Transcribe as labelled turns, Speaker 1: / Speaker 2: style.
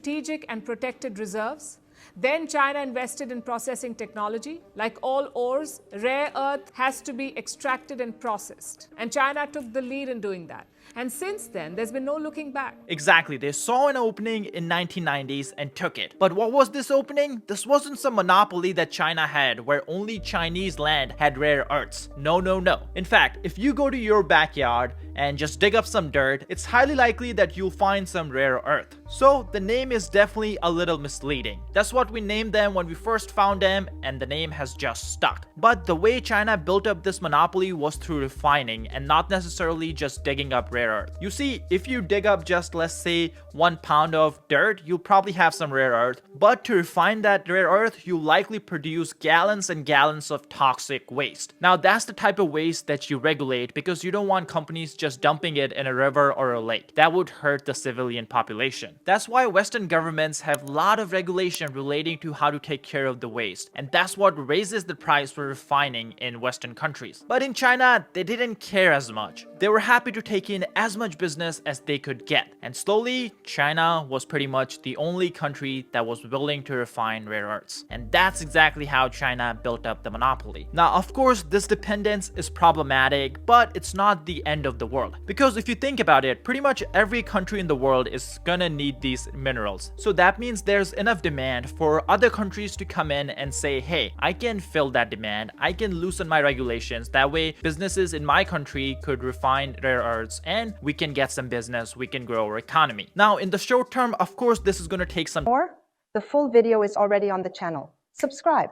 Speaker 1: strategic and protected reserves. Then China invested in processing technology. Like all ores, rare earth has to be extracted and processed. And China took the lead in doing that. And since then, there's been no looking back.
Speaker 2: Exactly, they saw an opening in 1990s and took it. But what was this opening? This wasn't some monopoly that China had where only Chinese land had rare earths. No, no, no. In fact, if you go to your backyard and just dig up some dirt, it's highly likely that you'll find some rare earth. So the name is definitely a little misleading. That's what we named them when we first found them, and the name has just stuck. But the way China built up this monopoly was through refining and not necessarily just digging up rare earth. You see, if you dig up just, let's say, 1 pound of dirt, you'll probably have some rare earth. But to refine that rare earth, you likely produce gallons and gallons of toxic waste. Now that's the type of waste that you regulate because you don't want companies just dumping it in a river or a lake. That would hurt the civilian population. That's why Western governments have a lot of regulation relating to how to take care of the waste. And that's what raises the price for refining in Western countries. But in China, they didn't care as much. They were happy to take in as much business as they could get. And slowly, China was pretty much the only country that was willing to refine rare earths. And that's exactly how China built up the monopoly. Now, of course, this dependence is problematic, but it's not the end of the world. Because if you think about it, pretty much every country in the world is gonna need these minerals. So that means there's enough demand for other countries to come in and say, hey, I can fill that demand. I can loosen my regulations. That way, businesses in my country could refine rare earths and we can get some business, we can grow our economy. Now, in the short term, of course, this is going to take some
Speaker 3: more. The full video is already on the channel. Subscribe.